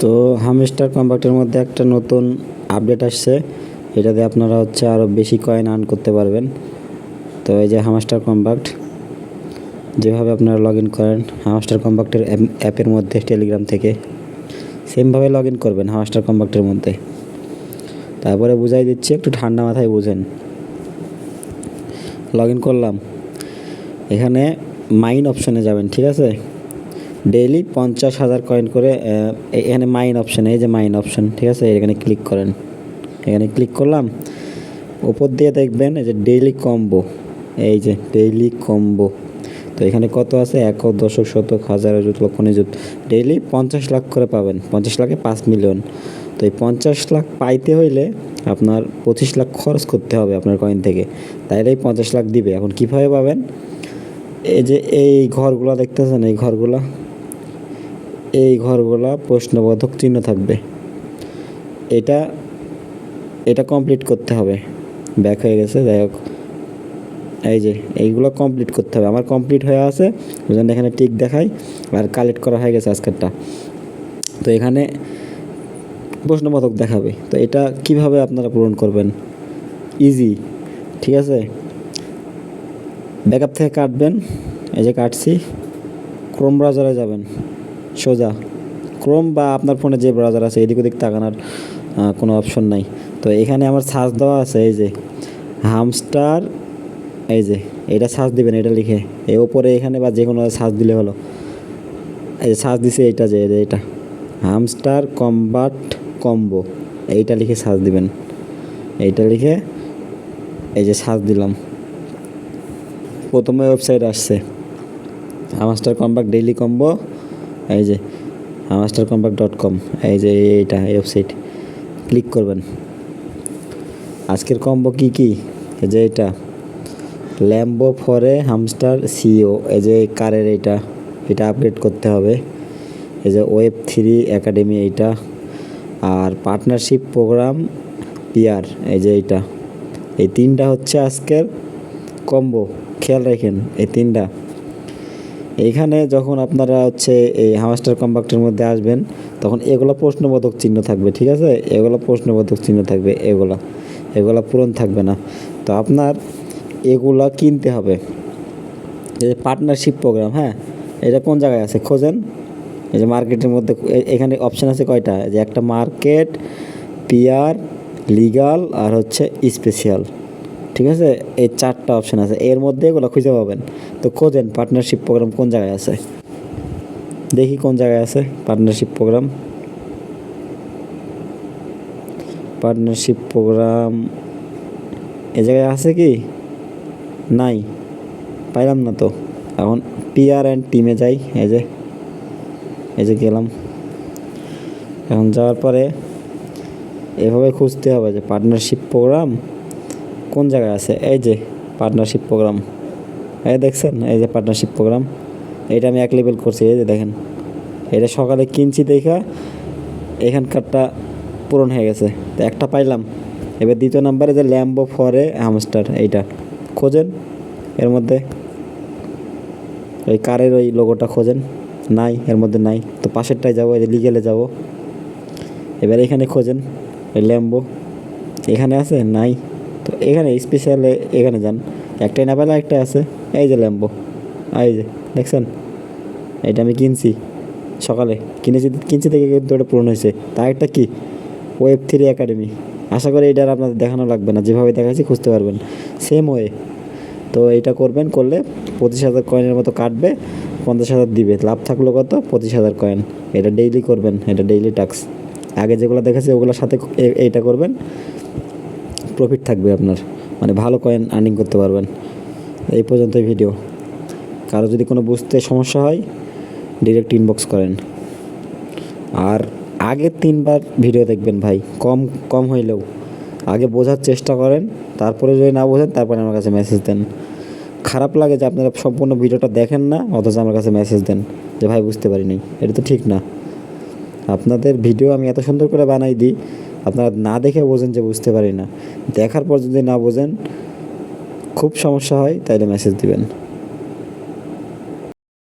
তো হামস্টার কম্প্যাক্টের মধ্যে একটা নতুন আপডেট আসছে, এটাতে আপনারা আরও বেশি কয়েন আর্ন করতে পারবেন। তো এই যে হামস্টার কম্প্যাক্ট, যেভাবে আপনারা লগ ইন করেন হামস্টার কম্প্যাক্টের অ্যাপের মধ্যে টেলিগ্রাম থেকে, সেমভাবে লগ ইন করবেন হামস্টার কম্প্যাক্টের মধ্যে। তারপরে বুঝাই দিচ্ছি, একটু ঠান্ডা মাথায় বুঝেন। লগ ইন করলাম, এখানে মাইন অপশানে যাবেন, ঠিক আছে। ডেইলি 50,000 কয়েন করে এখানে মাইন অপশান, এই যে মাইন অপশান, ঠিক আছে, এখানে ক্লিক করেন। এখানে ক্লিক করলাম, উপর দিয়ে দেখবেন এই যে ডেইলি কম্বো, এই যে ডেইলি কম্বো। তো এখানে কত আছে, একক, দশক, শতক, হাজার, অযুত, লক্ষ, নিযুত। ডেইলি 50 লাখ করে পাবেন, 50 লাখে 5 মিলিয়ন। তো এই 50 লাখ পাইতে হইলে আপনার 25 লাখ খরচ করতে হবে আপনার কয়েন থেকে, তাইলেই 50 লাখ দিবে। এখন কীভাবে পাবেন, এই যে এই ঘরগুলো দেখতেছেন, এই ঘরগুলা প্রশ্নবোধক চিহ্ন থাকবে, এটা কমপ্লিট করতে হবে। ব্যাক হয়ে গেছে, যাই হোক, এই যে এইগুলো কমপ্লিট করতে হবে। আমার কমপ্লিট হয়ে আছে, ওই জন্য এখানে টিক দেখাই, আর কালেক্ট করা হয়ে গেছে আজকেরটা। তো এখানে প্রশ্নবোধক দেখাবে। তো এটা কিভাবে আপনারা পূরণ করবেন, ইজি, ঠিক আছে। ব্যাকআপ থেকে কাটবেন, এই যে কাটছি। ক্রোম ব্রাউজারে যাবেন, সোজা ক্রোম বা আপনার ফোনে যে ব্রাউজার আছে, এদিক ওদিক তাকানোর কোনো অপশন নাই। তো এখানে আমার সার্চ দেওয়া আছে, এই যে হামস্টার, এই যে এটা সার্চ দিবেন, এটা লিখে এই ওপরে এখানে, বা যে কোনো সার্চ দিলে হলো। এই যে সার্চ দিছে, এইটা যে এটা হামস্টার কম্প্যাক্ট কম্বো, এইটা লিখে সার্চ দিবেন। এইটা লিখে এই যে সার্চ দিলাম, প্রথমে ওয়েবসাইট আসছে হামস্টার কম্প্যাক্ট ডেইলি কম্বো, এই যে hamstercompact.com, এই যে এইটা ওয়েবসাইট। ক্লিক করবেন। আজকের কম্বো কি কি, এই যে এটা ল্যাম্বো ফরে হামস্টার সিও, এই যে কারের এটা আপগ্রেড করতে হবে। এই যে Web3 একাডেমি, এইটা আর পার্টনারশিপ প্রোগ্রাম পিয়ার, এই যে এই তিনটা হচ্ছে আজকের কম্বো। খেয়াল রাখেন এই তিনটা। এইখানে যখন আপনারা এই হামস্টার কম্প্যাক্টের মধ্যে আসবেন, তখন এগুলো প্রশ্নবোধক চিহ্ন থাকবে, ঠিক আছে। এগুলো প্রশ্নবোধক চিহ্ন থাকবে, এগুলা পূরণ থাকবে না। তো আপনার এগুলা কিনতে হবে। এই যে পার্টনারশিপ প্রোগ্রাম, হ্যাঁ, এটা কোন জায়গায় আছে খোঁজেন। এই যে মার্কেটের মধ্যে এখানে অপশান আছে কয়টা, যে একটা মার্কেট, পিয়ার, লিগাল আর স্পেশাল, ঠিক আছে। এই 4টা অপশান আছে, এর মধ্যে এগুলো খুঁজে পাবেন। তো খোঁজেন পার্টনারশিপ প্রোগ্রাম কোন জায়গায় আছে, দেখি কোন জায়গায় আছে পার্টনারশিপ প্রোগ্রাম। এ জায়গায় আছে কি, নাই, পাইলাম না তো। এখন পিয়ার অ্যান্ড টিমে যাই, এই যে গেলাম। এখন যাওয়ার পরে এভাবে খুঁজতে হবে যে পার্টনারশিপ প্রোগ্রাম কোন জায়গায় আছে। এই যে পার্টনারশিপ প্রোগ্রাম, এই দেখছেন, এই যে পার্টনারশিপ প্রোগ্রাম, এটা আমি 1 লেভেল করছি। এই যে দেখেন, এটা সকালে কিনছি দেখা এখানকারটা পূরণ হয়ে গেছে, তো একটা পাইলাম। এবার দ্বিতীয় নাম্বারে যে ল্যাম্বো ফরে হামস্টার, এইটা খোঁজেন। এর মধ্যে ওই কারের ওই লোগোটা খোঁজেন, নাই, এর মধ্যে নাই। তো পাশেরটায় যাবো, এই যে লিগেলে যাব। এবার এখানে খোঁজেন ওই ল্যাম্বো, এখানে আছে, নাই। তো এখানে স্পেশালে এখানে যান, একটাই না পেলে একটা আছে, এই যে ল্যাম্বো, এই যে দেখছেন, এটা আমি কিনছি সকালে, কিনছি থেকে কিন্তু ওটা পূরণ হয়েছে। তার একটা কি Web3 একাডেমি, আশা করি এটা আপনাদের দেখানো লাগবে না, যেভাবে দেখাচ্ছি খুঁজতে পারবেন সেম ওয়ে। তো এইটা করবেন, করলে 25,000 কয়েনের মতো কাটবে, 50,000 দিবে। লাভ থাকলো কত, 25,000 কয়েন। এটা ডেইলি করবেন, এটা ডেইলি টাস্ক। আগে যেগুলো দেখেছি ওগুলোর সাথে এইটা করবেন, প্রফিট থাকবে আপনার, মানে ভালো কয়েন আর্নিং করতে পারবেন। এই পর্যন্তই ভিডিও। কারো যদি কোনো বুঝতে সমস্যা হয় ডিরেক্ট ইনবক্স করেন। আর আগে 3বার ভিডিও দেখবেন ভাই, কম হইলেও আগে বোঝার চেষ্টা করেন, তারপরে যদি না বোঝেন তারপরে আমার কাছে মেসেজ দেন। খারাপ লাগে যে আপনারা সম্পূর্ণ ভিডিওটা দেখেন না, অথচ আমার কাছে মেসেজ দেন যে ভাই বুঝতে পারিনি। এটা তো ঠিক না। আপনাদের ভিডিও আমি এত সুন্দর করে বানাই দিই, আপনারা না দেখে বোঝেন যে বুঝতে পারি না। দেখার পর যদি না বোঝেন, খুব সমস্যা হয়, তাইলে মেসেজ দিবেন।